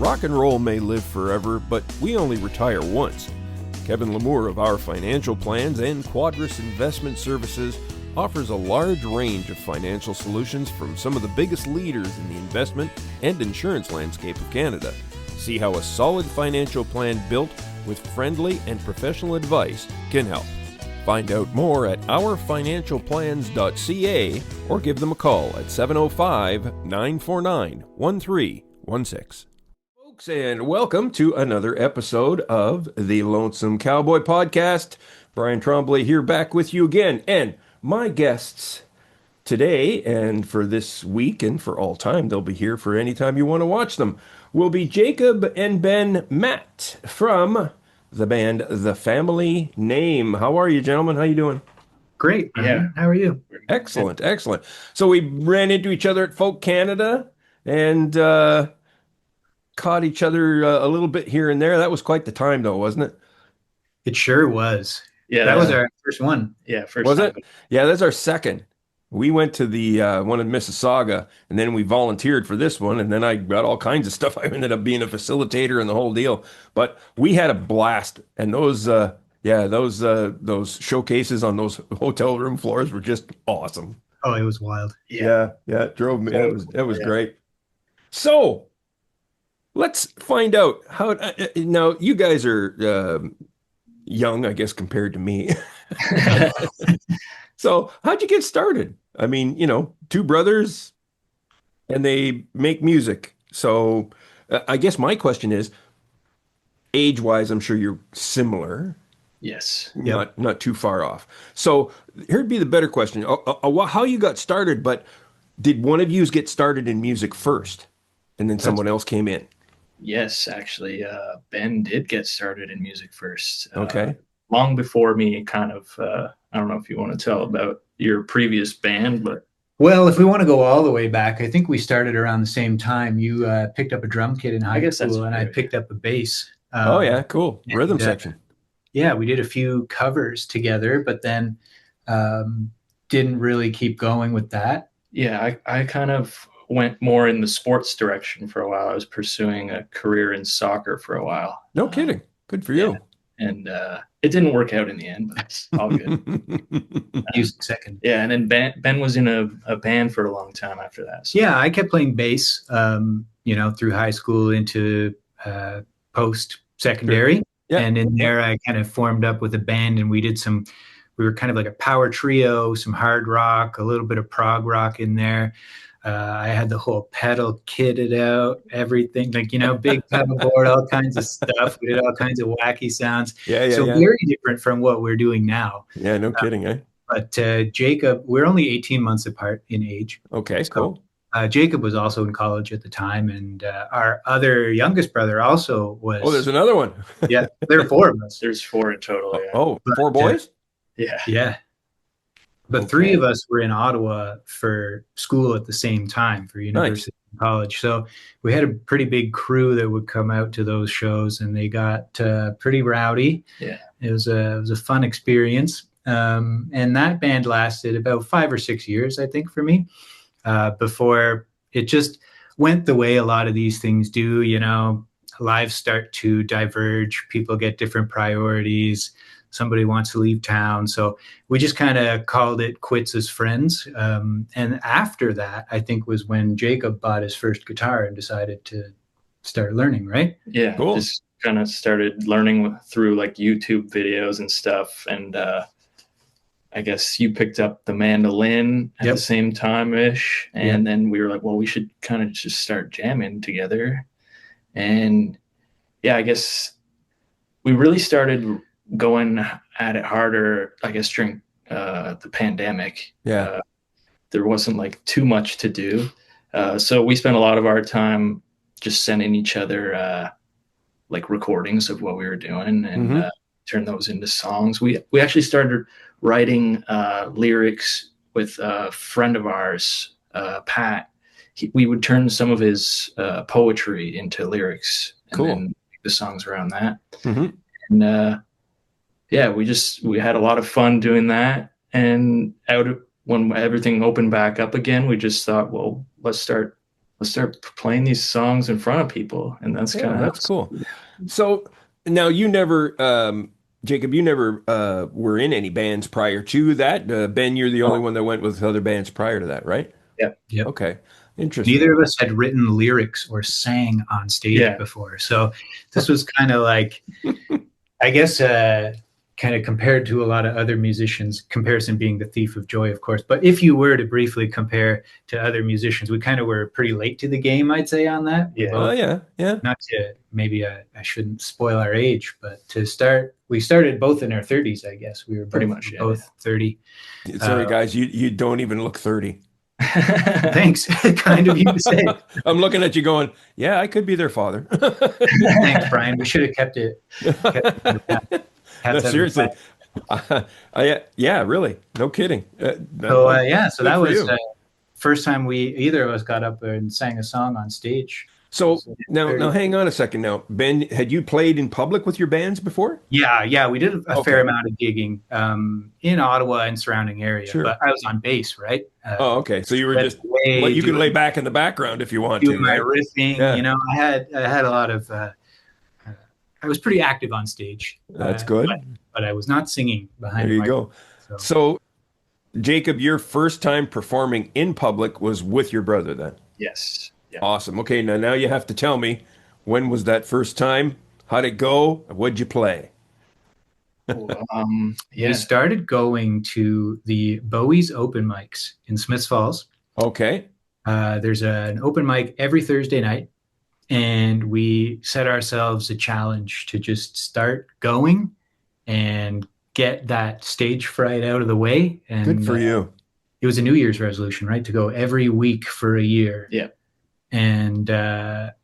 Rock and roll may live forever, but we only retire once. Kevin Lamour of Our Financial Plans and Quadris Investment Services offers a large range of financial solutions from some of the biggest leaders in the investment and insurance landscape of Canada. See how a solid financial plan built with friendly and professional advice can help. Find out more at ourfinancialplans.ca or give them a call at 705-949-1316. Folks, and welcome to another episode of the Lonesome Cowboy Podcast. Brian Tremblay here, back with you again. And my guests today and for this week and for all time, they'll be here for any time you want to watch them, will be Jacob and Ben Matt from the band The Family Name. How are you, gentlemen? How you doing? Great. Yeah. How are you? Excellent, excellent. So we ran into each other at Folk Canada and caught each other a little bit here and there. That was quite the time, though, wasn't it? It sure was. Yeah, that was our first one. Yeah, first was time. it? Yeah, that's our second. We went to the one in Mississauga, and then we volunteered for this one, and then I got all kinds of stuff. I ended up being a facilitator and the whole deal. But we had a blast, and those showcases on those hotel room floors were just awesome. Oh, it was wild. Yeah, it drove me. It was great. So let's find out how. Now you guys are young, I guess, compared to me. So how'd you get started? I mean, two brothers and they make music. So I guess my question is, age-wise, I'm sure you're similar. Yes. Not too far off. So here'd be the better question. How you got started, but did one of you get started in music first and then someone else came in? Yes, actually, Ben did get started in music first. Okay. Long before me, kind of. I don't know if you want to tell about your previous band, but. Well, if we want to go all the way back, I think we started around the same time. You picked up a drum kit in high school, and I picked up a bass. Oh, yeah, cool. Rhythm section. Yeah, we did a few covers together, but then didn't really keep going with that. Yeah, I kind of went more in the sports direction for a while. I was pursuing a career in soccer for a while. No kidding. Good for you. And it didn't work out in the end, but it's all good. Music second. Yeah, and then Ben was in a band for a long time after that. So. Yeah, I kept playing bass, through high school into post-secondary. Yeah. And in there, I kind of formed up with a band, and we were kind of like a power trio, some hard rock, a little bit of prog rock in there. I had the whole pedal kitted out, everything, big pedal board, all kinds of stuff. We did all kinds of wacky sounds. So very different from what we're doing now. Yeah, no kidding, eh? But Jacob, we're only 18 months apart in age. Okay, cool. Jacob was also in college at the time, and our other youngest brother also was. Oh, there's another one. Yeah, there are four of us. There's four in total. Yeah. Oh, four boys? Yeah. But three of us were in Ottawa for school at the same time for university and college. So we had a pretty big crew that would come out to those shows, and they got pretty rowdy. Yeah, it was a fun experience. And that band lasted about 5 or 6 years, I think, for me, before it just went the way a lot of these things do. Lives start to diverge. People get different priorities. Somebody wants to leave town. So we just kind of called it quits as friends. And after that, I think was when Jacob bought his first guitar and decided to start learning, right? Yeah, cool. Just kind of started learning through like YouTube videos and stuff. And I guess you picked up the mandolin at the same time-ish. And then we were like, well, we should kind of just start jamming together. And yeah, I guess we really started going at it harder, I guess, during the pandemic. Yeah. There wasn't like too much to do. So we spent a lot of our time just sending each other like recordings of what we were doing and turn those into songs. We actually started writing lyrics with a friend of ours, Pat. We would turn some of his poetry into lyrics and then make the songs around that. And yeah, we had a lot of fun doing that. And when everything opened back up again, we just thought, well, let's start let's start playing these songs in front of people. And that's kind of that's cool. So now you never, Jacob, you never were in any bands prior to that. Ben, you're the only one that went with other bands prior to that, right? Yep. Okay. Interesting. Neither of us had written lyrics or sang on stage before. So this was kind of like, I guess, kind of compared to a lot of other musicians, comparison being the thief of joy, of course. But if you were to briefly compare to other musicians, we kind of were pretty late to the game, I'd say, on that. Yeah. Oh, yeah. Not to, maybe I shouldn't spoil our age, but to start, we started both in our 30s, I guess. We were Pretty much both 30. Sorry, guys, you don't even look 30. Thanks. Kind of you to say. I'm looking at you going, yeah, I could be their father. Thanks, Brian. We should have kept it. No, seriously. Yeah, really. No kidding. So that was the first time either of us got up and sang a song on stage. So now hang on a second. Now, Ben, had you played in public with your bands before? Yeah, we did a fair amount of gigging in Ottawa and surrounding area. Sure. But I was on bass, right? Okay. So you were just you could lay back in the background if you want to. My right? riffing, I had a lot of. I was pretty active on stage. That's good. But I was not singing behind. There you go. So, Jacob, your first time performing in public was with your brother then? Yes. Yeah. Awesome. Okay, now you have to tell me, when was that first time? How'd it go? What'd you play? We started going to the Bowie's open mics in Smiths Falls. Okay. There's an open mic every Thursday night, and we set ourselves a challenge to just start going and get that stage fright out of the way. And good for you. It was a New Year's resolution, right? To go every week for a year. Yeah. And I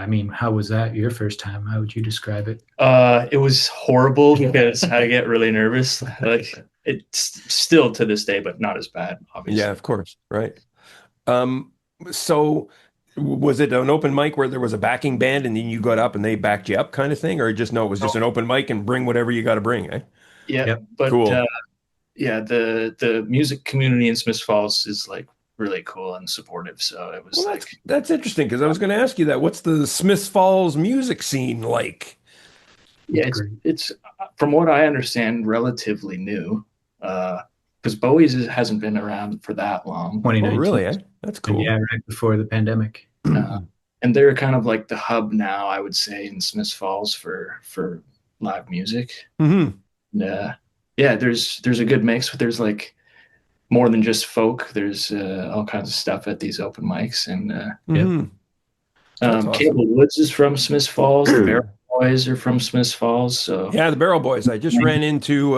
mean, how was that your first time? How would you describe it? It was horrible because I get really nervous. Like, it's still to this day, but not as bad, obviously. Yeah, of course. Right. So was it an open mic where there was a backing band and then you got up and they backed you up kind of thing? Or it was just an open mic and bring whatever you got to bring, eh? Yeah. Yep. But cool. The music community in Smiths Falls is like really cool and supportive. So it was that's interesting, because I was going to ask you that. What's the Smiths Falls music scene like? Yeah, it's from what I understand, relatively new. Because Bowie's hasn't been around for that long. 2019. Oh, really? Eh? That's cool. Yeah, right before the pandemic. And they're kind of like the hub now, I would say, in Smiths Falls for live music. Mm-hmm. There's a good mix, but there's like more than just folk. There's all kinds of stuff at these open mics. And awesome. Cable Woods is from Smiths Falls. The Barrel Boys are from Smiths Falls. So yeah, the Barrel Boys. I just ran into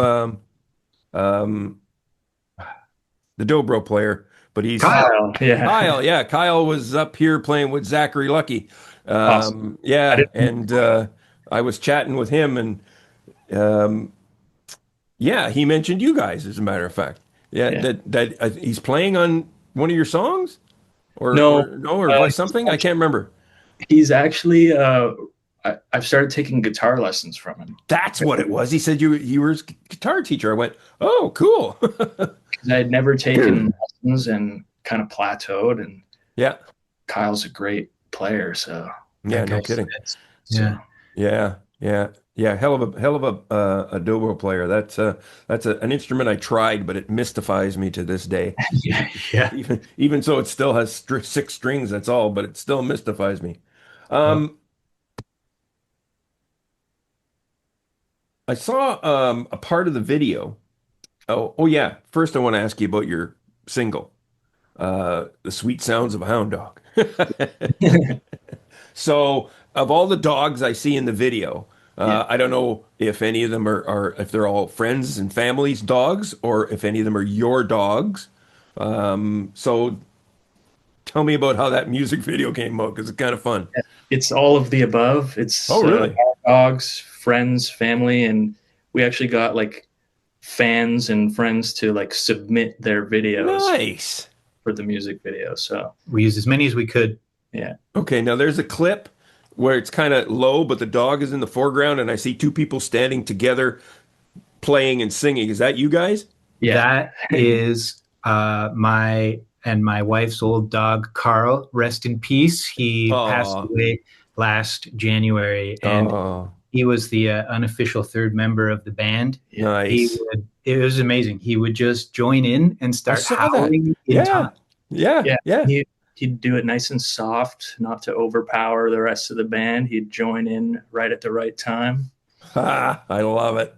the dobro player, but he's Kyle. Kyle was up here playing with Zachary Lucky. Awesome. And I was chatting with him, and he mentioned you guys, as a matter of fact. That he's playing on one of your songs, or something. I can't remember. He's actually I've started taking guitar lessons from him. That's what it was. He said you were his guitar teacher. I went, oh, cool. I had never taken lessons and kind of plateaued. And Kyle's a great player. So yeah, no kidding. Yeah. Hell of a dobro player. That's an instrument I tried, but it mystifies me to this day. Yeah. Even so, it still has 6 strings. That's all, but it still mystifies me. I saw a part of the video. Oh yeah. First, I want to ask you about your single, "The Sweet Sounds of a Hound Dog." So, of all the dogs I see in the video, I don't know if any of them are if they're all friends and family's dogs, or if any of them are your dogs. So tell me about how that music video came out, because it's kind of fun. It's all of the above. It's really? Dogs, friends, family, and we actually got like fans and friends to like submit their videos. Nice. For the music video. So we used as many as we could. Yeah. Okay, now there's a clip where it's kind of low, but the dog is in the foreground, and I see 2 people standing together playing and singing. Is that you guys? Yeah. That is my and my wife's old dog, Carl, rest in peace. He passed Oh, away last January, and oh, he was the unofficial third member of the band. Yeah. nice. It was amazing. He would just join in and I start saw that. howling in time. Yeah, yeah, Yeah. yeah. He'd do it nice and soft, not to overpower the rest of the band. He'd join in right at the right time. Ah, I love it.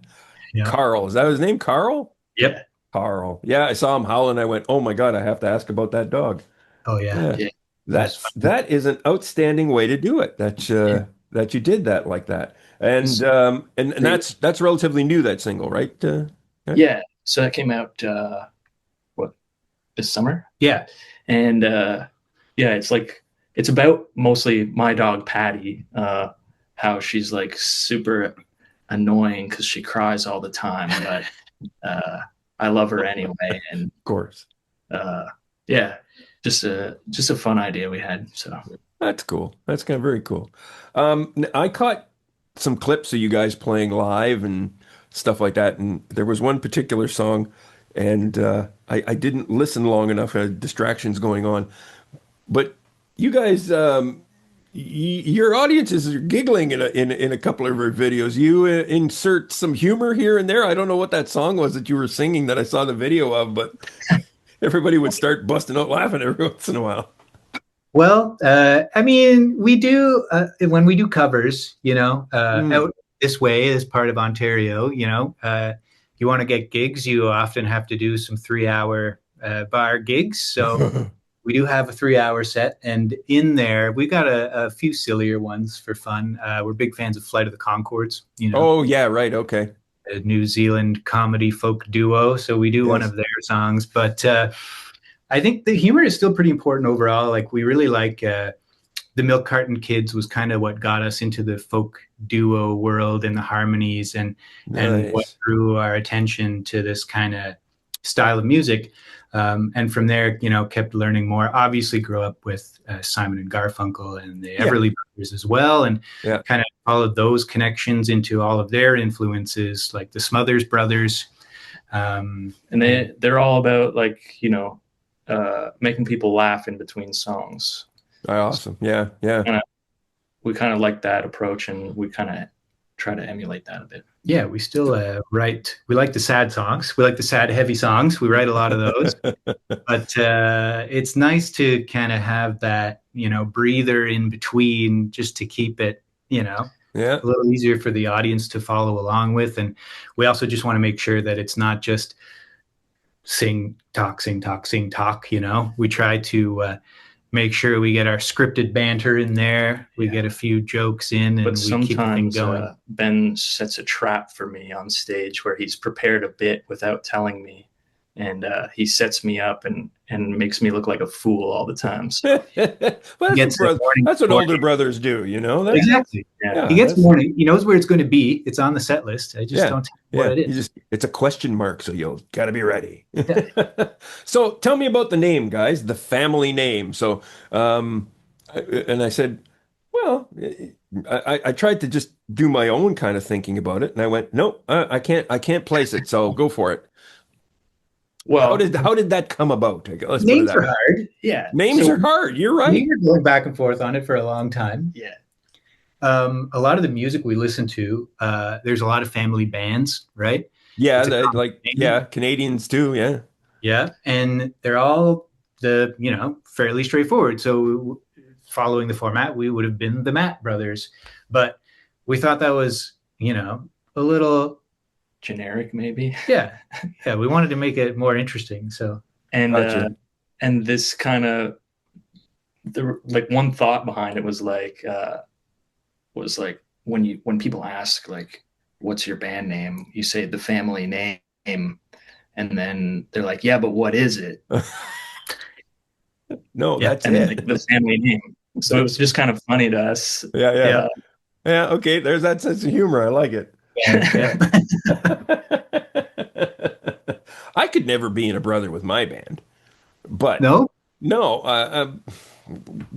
Yeah. Carl, is that his name? Carl? Yep. Carl. Yeah, I saw him howling. I went, oh my God, I have to ask about that dog. Oh yeah. Yeah. Yeah. It was That's fun. that is an outstanding way to do it. Yeah. That you did that like that. And It's and that's relatively new, that single, right? Yeah. Yeah. So that came out what, this summer? Yeah. And yeah, it's about mostly my dog Patty, how she's like super annoying because she cries all the time, but I love her anyway. And Of course. yeah, just a fun idea we had. So That's cool. That's kind of very cool. I caught some clips of you guys playing live and stuff like that, and there was one particular song, and I didn't listen long enough. Distractions going on, but you guys, your audiences are giggling in a couple of your videos. You insert some humor here and there. I don't know what that song was that you were singing that I saw the video of, but everybody would start busting out laughing every once in a while. Well, I mean, we do when we do covers, out this way as part of Ontario. You want to get gigs, you often have to do some 3-hour bar gigs. So we do have a 3-hour set, and in there we got a few sillier ones for fun. We're big fans of Flight of the Conchords. Oh yeah, right. Okay. A New Zealand comedy folk duo. So we do one Yes. of their songs, but I think the humor is still pretty important overall. Like we really like the Milk Carton Kids was kind of what got us into the folk duo world and the harmonies and what Nice. drew our attention to this kind of style of music. And from there, kept learning more. Obviously, grew up with Simon and Garfunkel and the Yeah. Everly Brothers as well, and Yeah. kind of followed those connections into all of their influences, like the Smothers Brothers. and they're all about like making people laugh in between songs. Awesome. Yeah. Yeah. We kind of like that approach, and we kind of try to emulate that a bit. Yeah, we still write. We like the sad songs. We like the sad, heavy songs. We write a lot of those. But it's nice to kind of have that, breather in between, just to keep it, Yeah. a little easier for the audience to follow along with. And we also just want to make sure that it's not just sing, talk, sing, talk, sing, talk. We try to make sure we get our scripted banter in there. We get a few jokes in, and But we keep the thing sometimes going. Ben sets a trap for me on stage where he's prepared a bit without telling me, and he sets me up and makes me look like a fool all the time. So, Well, Gets the warning that's what before. older brothers do, That's, Exactly. yeah. He gets that's- warning. He knows where it's going to be. It's on the set list. I just don't tell you what it is. It's a question mark, so you'll got to be ready. So tell me about the name, guys, the family name. So, and I said, well, I tried to just do my own kind of thinking about it, and I went, nope, I can't place it. So go for it. Well, How did that come about? Let's put it Names that are way. hard. yeah. Names So- are hard. You're right. We were going back and forth on it for a long time. Yeah. A lot of the music we listen to, there's a lot of family bands, right? Yeah, It's a common name. Canadians too. Yeah. Yeah, and they're all fairly straightforward. So following the format, we would have been the Matt Brothers, but we thought that was a little Generic, maybe. yeah. We wanted to make it more interesting. So And Gotcha. and this kind of one thought behind it was like when people ask like, what's your band name, you say the family name, and then they're like, yeah, but what is it? No, Yeah, that's And then it. like, the family name. So it was just kind of funny to us. Yeah. Okay, there's that sense of humor. I like it. yeah. I could never be in a brother with my band, but No,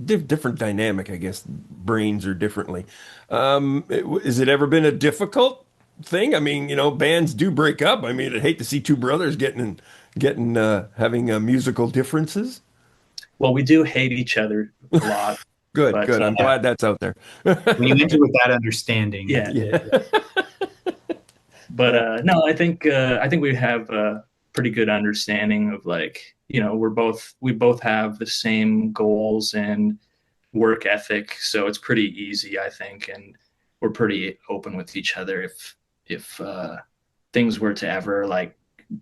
different dynamic, I guess. Brains are differently. Has it ever been a difficult thing? I mean, bands do break up. I mean, I'd hate to see two brothers getting having musical differences. Well, we do hate each other a lot. Good, But, good. I'm glad that's out there. When you enter with that understanding, Yeah. But Yeah. no, I think we have a pretty good understanding of, like, you know, we both have the same goals and work ethic, so it's pretty easy, I think, and we're pretty open with each other. If things were to ever like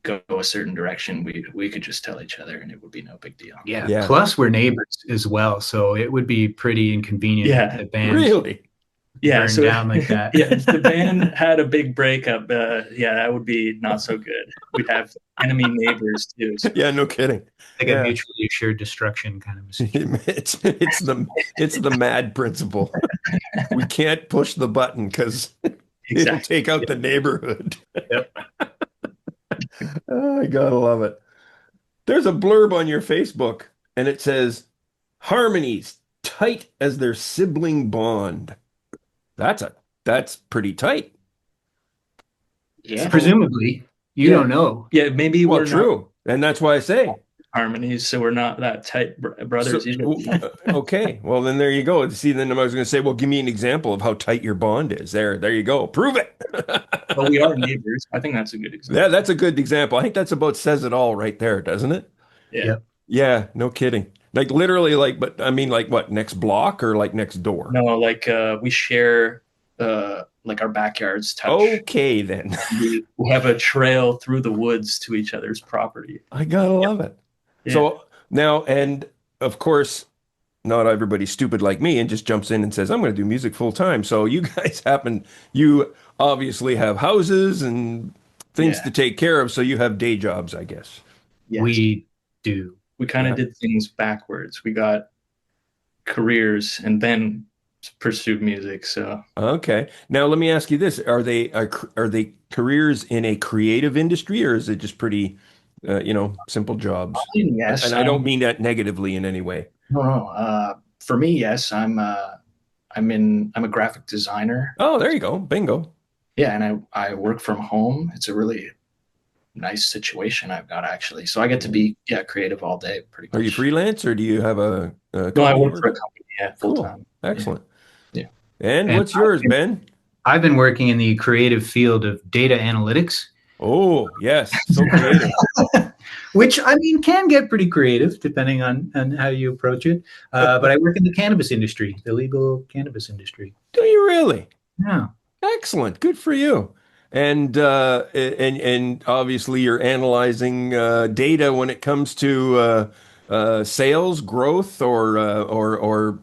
go a certain direction, we could just tell each other, and it would be no big deal. Yeah. Yeah. Plus, we're neighbors as well, so it would be pretty inconvenient Yeah. if the band Really? Yeah, burned down like that. Yeah, if the band had a big breakup, yeah, that would be not so good. We'd have enemy neighbors too. So. Yeah, no kidding. Like Yeah. a mutually assured destruction kind of a situation. It's the mad principle. We can't push the button because it'll take out the neighborhood. Yep. Oh, I gotta love it. There's a blurb on your Facebook, and it says, "Harmonies tight as their sibling bond." That's pretty tight. Yeah. Presumably, you don't know. Yeah, maybe Well, we're true, and that's why I say harmonies, so we're not that tight brothers either. Okay, well then there you go. See, then I was going to say, well, give me an example of how tight your bond is. There you go. Prove it. Well, we are neighbors. I think that's a good example. Yeah, that's a good example. I think that's about says it all right there, doesn't it? Yeah. Yep. Yeah, no kidding. Like literally, like, but I mean, like what, next block or like next door? No, like we share like our backyards touch. Okay, then. We have a trail through the woods to each other's property. I gotta love it. Yeah. So now, and of course, not everybody's stupid like me and just jumps in and says, I'm going to do music full time. So you guys you obviously have houses and things to take care of. So you have day jobs, I guess. Yes. We do. We kind of did things backwards. We got careers and then pursued music. So okay. Now let me ask you this: are they careers in a creative industry, or is it just pretty, simple jobs? Yes, and I don't mean that negatively in any way. No. For me, yes, I'm a graphic designer. Oh, there you go, bingo. Yeah, and I work from home. It's a really nice situation I've got, actually. So I get to be creative all day. Pretty much. Are you freelance or do you have a No, I work for a company. Yeah, full time. Excellent. Yeah. And what's yours, Ben? I've been working in the creative field of data analytics. Oh, yes, so creative. Which, I mean, can get pretty creative depending on how you approach it. But I work in the cannabis industry, the legal cannabis industry. Do you really? Yeah. Excellent. Good for you. And obviously you're analyzing data when it comes to sales growth or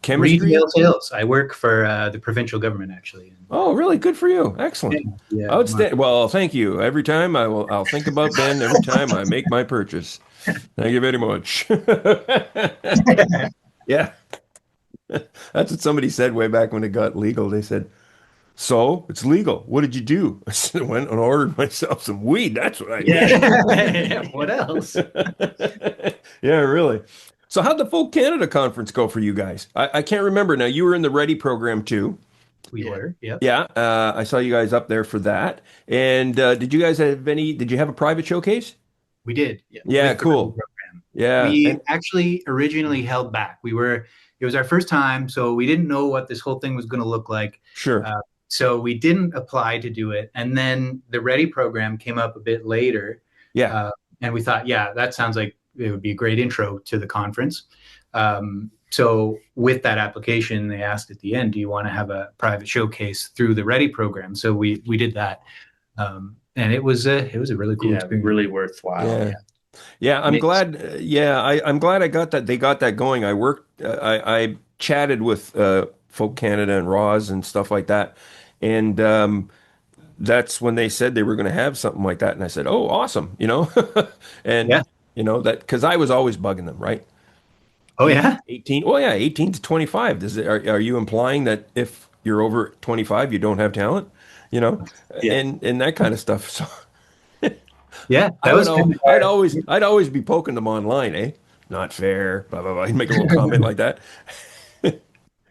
chemistry. Retail sales. I work for the provincial government, actually. Oh, really? Good for you. Excellent. Yeah. Outstanding. Well, thank you. Every time I'll think about Ben every time I make my purchase. Thank you very much. Yeah. That's what somebody said way back when it got legal. They said, so it's legal. What did you do? I said, I went and ordered myself some weed. That's what I did. Yeah. What else? Yeah, really. So how'd the Folk Canada conference go for you guys? I can't remember now. You were in the Ready program too. We were, yeah. Yeah, I saw you guys up there for that. And did you have a private showcase? We did. Yeah, cool. Yeah. We actually originally held back. It was our first time, so we didn't know what this whole thing was going to look like. Sure. So we didn't apply to do it. And then the Ready program came up a bit later. Yeah. And we thought, that sounds like it would be a great intro to the conference. So with that application, they asked at the end, do you want to have a private showcase through the Ready program? So we did that. And it was a really cool experience. Really worthwhile. Yeah, I'm glad. I'm glad I got that. They got that going. I chatted with Folk Canada and Roz and stuff like that, and that's when they said they were going to have something like that, and I said, "Oh, awesome!" And that because I was always bugging them, right? Oh yeah, 18. Oh yeah, 18 to 25. Are you implying that if you're over 25, you don't have talent? And that kind of stuff. So. Yeah, I'd always be poking them online, eh? Not fair, blah blah blah. He'd make a little comment like that,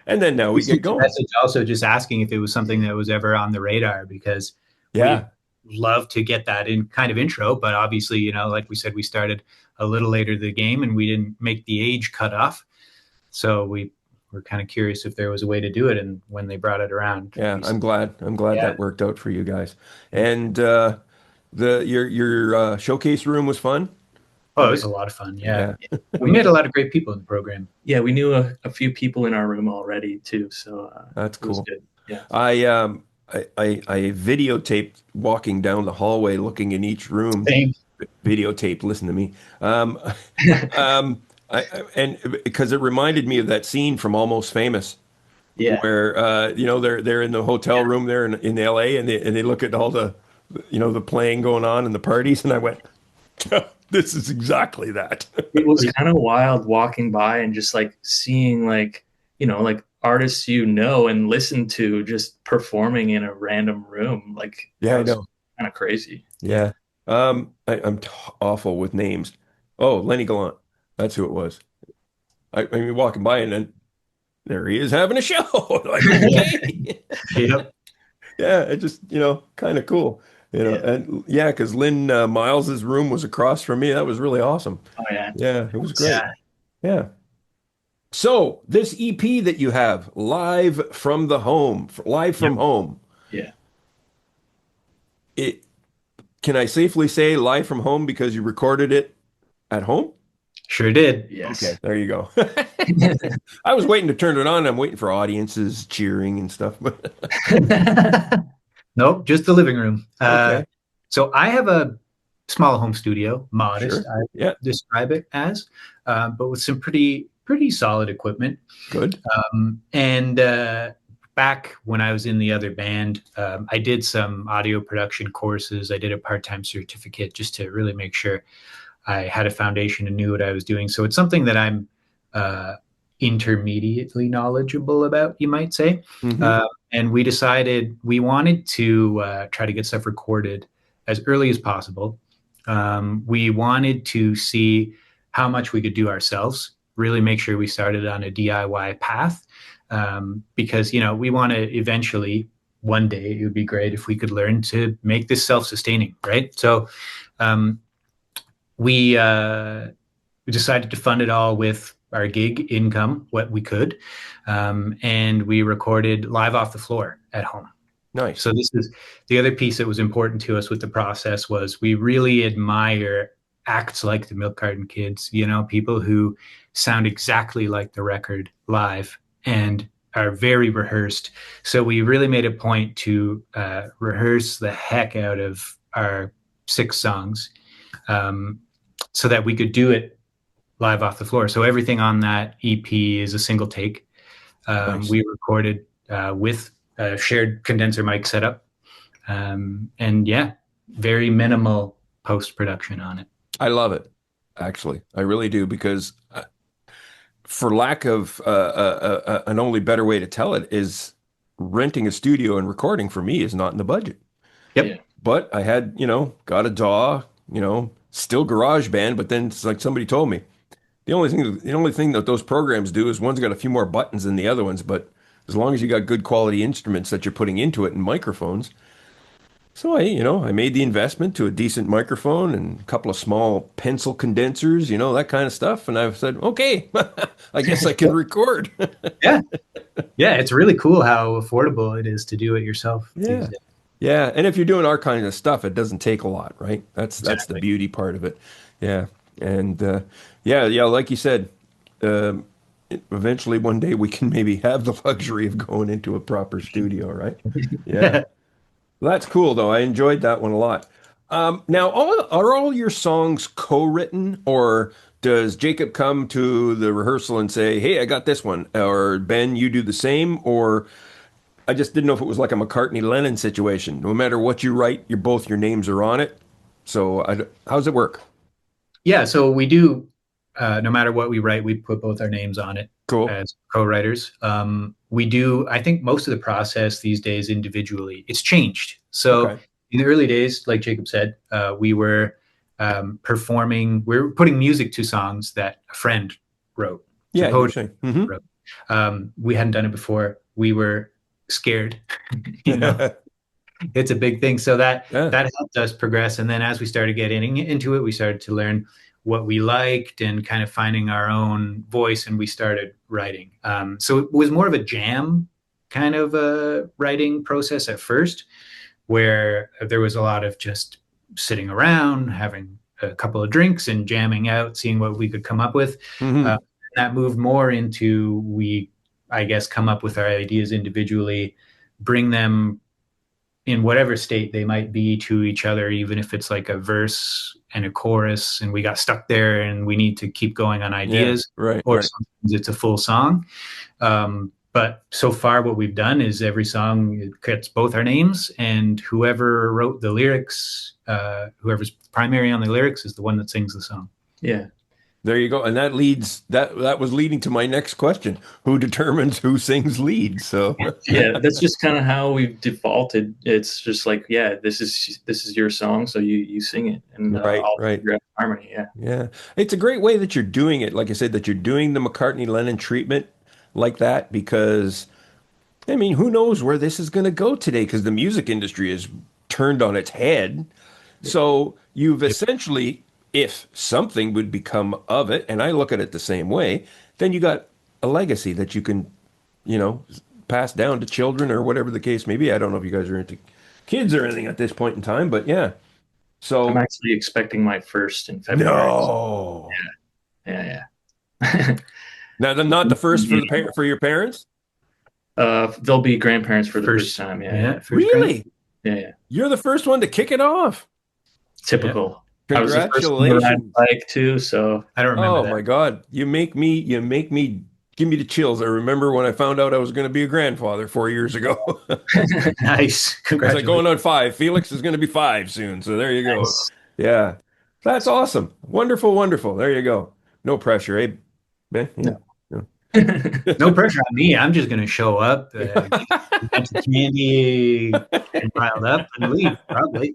and then now we get going. Message also just asking if it was something that was ever on the radar because we'd love to get that in kind of intro, but obviously, like we said, we started a little later to the game, and we didn't make the age cutoff. So we were kind of curious if there was a way to do it. And when they brought it around, Yeah, I'm glad. Yeah. That worked out for you guys. And your showcase room was fun. Oh, it was a lot of fun. Yeah. Yeah. We met a lot of great people in the program. Yeah, we knew a few people in our room already too, so That's it was cool. good. Yeah. I videotaped walking down the hallway, looking in each room. Same. Videotape. Listen to me. And because it reminded me of that scene from Almost Famous. Yeah. Where they're in the hotel room there in LA, and they look at all the the playing going on and the parties, and I went, this is exactly that. It was kind of wild walking by and just like seeing like artists and listen to just performing in a random room. Like, Yeah, I know. Kind of crazy. Yeah. I'm awful with names. Oh, Lenny Gallant. That's who it was. I mean, walking by, and then there he is having a show. Like, okay. Yep. Yeah, it just, kind of cool. And yeah, because Lynn Miles's room was across from me. That was really awesome. Oh yeah. Yeah, it was great. Yeah. So this EP that you have, live from home. Yeah. Can I safely say live from home because you recorded it at home? Sure did. Yes. Okay, there you go. I was waiting to turn it on. I'm waiting for audiences cheering and stuff. Nope, just the living room. Okay. So I have a small home studio, modest, Sure. I describe it as, but with some pretty solid equipment. Good. And back when I was in the other band, I did some audio production courses. I did a part-time certificate just to really make sure I had a foundation and knew what I was doing. So it's something that I'm intermediately knowledgeable about, you might say. Mm-hmm. And we decided we wanted to try to get stuff recorded as early as possible. We wanted to see how much we could do ourselves, really make sure we started on a DIY path, because, we want to eventually, one day, it would be great if we could learn to make this self-sustaining, right? So we decided to fund it all with our gig income, what we could, and we recorded live off the floor at home. Nice. So this is the other piece that was important to us with the process was we really admire acts like the Milk Carton Kids, people who sound exactly like the record live and are very rehearsed. So we really made a point to rehearse the heck out of our 6 songs so that we could do it live off the floor. So everything on that EP is a single take. Nice. We recorded with a shared condenser mic setup. And very minimal post-production on it. I love it, actually. I really do, because for lack of an only better way to tell it is renting a studio and recording for me is not in the budget. Yep. Yeah. But I had, got a DAW, still GarageBand, but then it's like somebody told me, the only thing that those programs do is one's got a few more buttons than the other ones, but as long as you got good quality instruments that you're putting into it and microphones. So I made the investment to a decent microphone and a couple of small pencil condensers, that kind of stuff. And I said, okay, I guess I can record. Yeah. Yeah. It's really cool how affordable it is to do it yourself. Yeah. Yeah. And if you're doing our kind of stuff, it doesn't take a lot, right? That's the beauty part of it. Yeah. And like you said, eventually one day we can maybe have the luxury of going into a proper studio, right? Yeah. Well, that's cool, though. I enjoyed that one a lot. Now, are all your songs co-written, or does Jacob come to the rehearsal and say, hey, I got this one, or Ben, you do the same? Or I just didn't know if it was like a McCartney-Lennon situation. No matter what you write, both your names are on it. So how does it work? Yeah, so we do, no matter what we write, we put both our names on it. Cool. As co-writers. We do, I think, most of the process these days individually. It's changed. So in the early days, like Jacob said, we were performing, we were putting music to songs that a friend wrote. Yeah, poetry wrote. We hadn't done it before. We were scared. It's a big thing. So that helped us progress. And then as we started getting into it, we started to learn what we liked and kind of finding our own voice, and we started writing. So it was more of a jam kind of a writing process at first, where there was a lot of just sitting around, having a couple of drinks and jamming out, seeing what we could come up with. Mm-hmm. That moved more into we, I guess, come up with our ideas individually, bring them in whatever state they might be to each other, even if it's like a verse and a chorus and we got stuck there and we need to keep going on ideas, right, or right. sometimes it's a full song. But so far what we've done is every song, it gets both our names, and whoever wrote the lyrics, whoever's primary on the lyrics is the one that sings the song. Yeah. There you go. And that was leading to my next question. Who determines who sings lead? So Yeah, that's just kind of how we've defaulted. It's just like, yeah, this is your song, so you sing it, and right, I'll right. figure out harmony. Yeah. Yeah. It's a great way that you're doing it. Like I said, that you're doing the McCartney-Lennon treatment like that, because I mean, who knows where this is going to go today, because the music industry is turned on its head. So you've essentially, if something would become of it, and I look at it the same way, then you got a legacy that you can, pass down to children or whatever the case may be. I don't know if you guys are into kids or anything at this point in time, but yeah. So I'm actually expecting my first in February. no. Yeah. Now, not the first for your parents? They'll be grandparents for the first time. Yeah. Really? Yeah. You're the first one to kick it off. Typical. Yeah. I was the first one to ride bike too, so I don't remember that. Oh my God. You make me give me the chills. I remember when I found out I was going to be a grandfather 4 years ago. Nice. It's Congratulations. like going on 5. Felix is going to be 5 soon. So there you go. Nice. Yeah. That's awesome. Wonderful, wonderful. There you go. No pressure, eh, Ben? Yeah. No. No pressure on me. I'm just going to show up, get some candy, and riled up and leave, probably.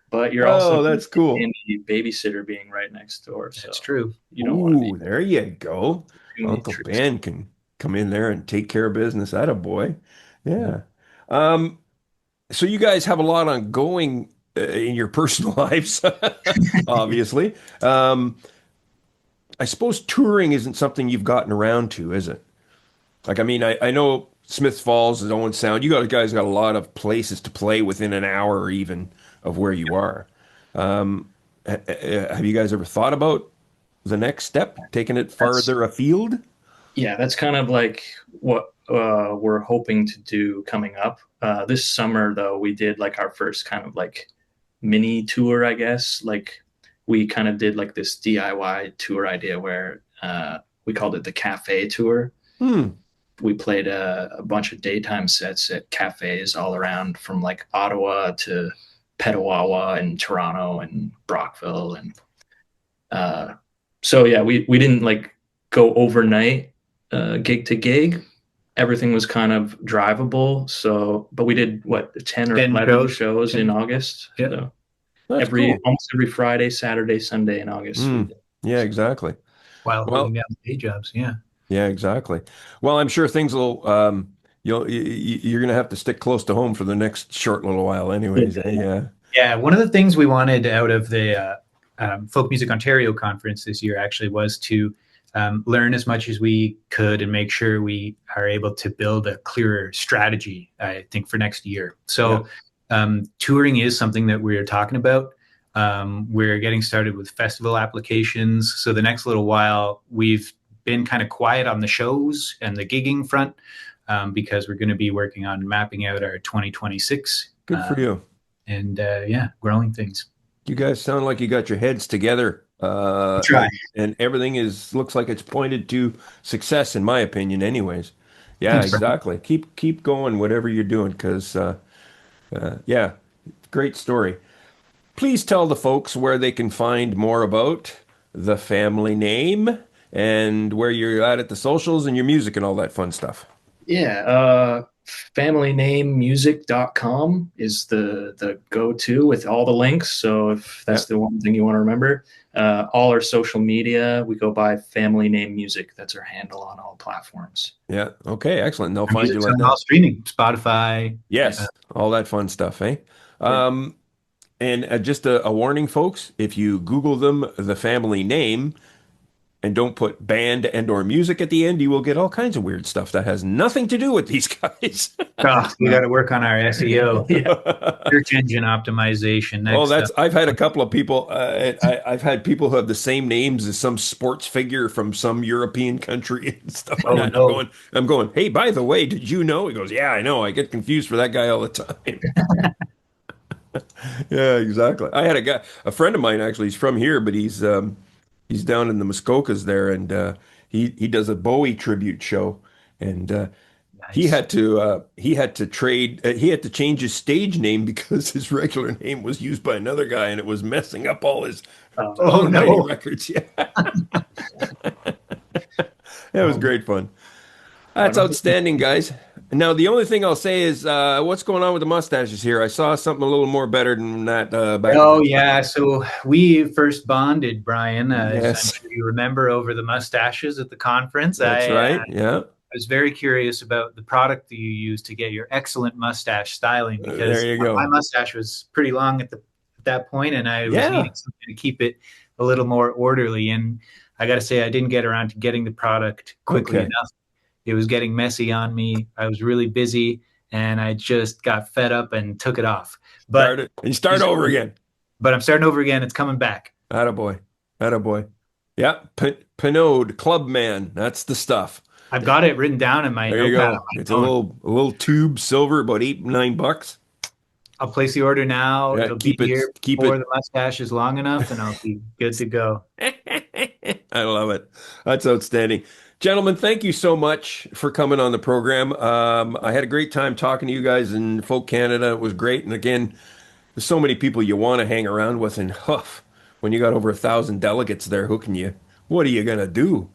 But you're also that's cool. The babysitter being right next door. So that's true. You don't want to be. There you go. Uncle Ben can come in there and take care of business. Attaboy. Yeah. So you guys have a lot ongoing in your personal lives, obviously. I suppose touring isn't something you've gotten around to, is it? Like, I mean, I know Smith Falls is Owen Sound. You guys got a lot of places to play within an hour or even of where you are. Have you guys ever thought about the next step, taking it farther afield? Yeah, that's kind of like what we're hoping to do coming up. This summer, though, we did like our first kind of like mini tour, I guess. Like we kind of did like this DIY tour idea where we called it the cafe tour. We played a bunch of daytime sets at cafes all around, from like Ottawa to Petawawa and Toronto and Brockville. And so, yeah, we didn't like go overnight gig to gig. Everything was kind of drivable. So, but we did 10 or 11 shows in August. Yeah. So Cool. almost every Friday, Saturday, Sunday in August. Yeah, exactly. While holding down day jobs. Yeah. Yeah, exactly. Well, I'm sure things will, you're going to have to stick close to home for the next short little while anyways. Yeah. Yeah. One of the things we wanted out of the Folk Music Ontario conference this year actually was to learn as much as we could and make sure we are able to build a clearer strategy, I think, for next year. So touring is something that we're talking about. We're getting started with festival applications. So the next little while, we've been kind of quiet on the shows and the gigging front because we're going to be working on mapping out our 2026. Good for you. And growing things. You guys sound like you got your heads together. Try. And everything looks like it's pointed to success, in my opinion, anyways. Yeah, exactly. Keep going, whatever you're doing, because great story. Please tell the folks where they can find more about the family name and where you're at the socials and your music and all that fun stuff. Yeah. FamilyNameMusic.com is the go-to with all the links. So if that's the one thing you want to remember, all our social media, we go by Family Name Music. That's our handle on all platforms. Yeah. Okay. Excellent. They'll find you like all streaming, Spotify. Yes. All that fun stuff, eh? And just a warning, folks, if you Google them, the family name, and don't put band and or music at the end, you will get all kinds of weird stuff that has nothing to do with these guys. Oh, we got to work on our SEO, Yeah. search engine optimization. Well, Next up. I've had a couple of people, I've had people who have the same names as some sports figure from some European country and stuff like Oh that. no. I'm going, hey, by the way, did you know? He goes, yeah, I know. I get confused for that guy all the time. Yeah, exactly. I had a friend of mine actually, he's from here, but he's down in the Muskokas there, and he does a Bowie tribute show, and Nice. he had to trade he had to change his stage name because his regular name was used by another guy, and it was messing up all his Oh songwriting no. records. Yeah, it was great fun. That's One of outstanding, guys. Now, the only thing I'll say is, what's going on with the mustaches here? I saw something a little more better than that back at Oh the yeah. So we first bonded, Brian, as I'm Yes, sure you remember, over the mustaches at the conference. that's right. Yeah, I was very curious about the product that you use to get your excellent mustache styling, there because you my go. mustache was pretty long at that point, and I was Yeah, needing something to keep it a little more orderly. And I got to say, I didn't get around to getting the product quickly okay. enough. It was getting messy on me. I was really busy, and I just got fed up and took it off. But You start over again. I'm starting over again. It's coming back. Attaboy. Attaboy. Yeah, Pinode, Clubman. That's the stuff. I've got it written down in my There you notepad on go. my It's phone. a little tube silver, about $8, $9. I'll place the order now. Yeah, It'll be here keep before it. the mustache is long enough, and I'll be good to go. I love it. That's outstanding. Gentlemen, thank you so much for coming on the program. I had a great time talking to you guys in Folk Canada. It was great. And again, there's so many people you want to hang around with, and huff, when you got over 1,000 delegates there, what are you gonna do?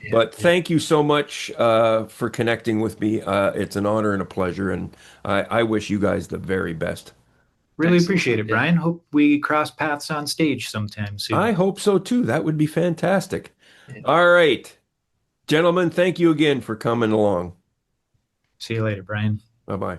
Yeah. But thank you so much for connecting with me. It's an honor and a pleasure, and I wish you guys the very best. Really Excellent. appreciate it, Yeah. Brian. Hope we cross paths on stage sometime I soon. hope so too. That would be fantastic. Yeah. All right, gentlemen, thank you again for coming along. See you later, Brian. Bye bye.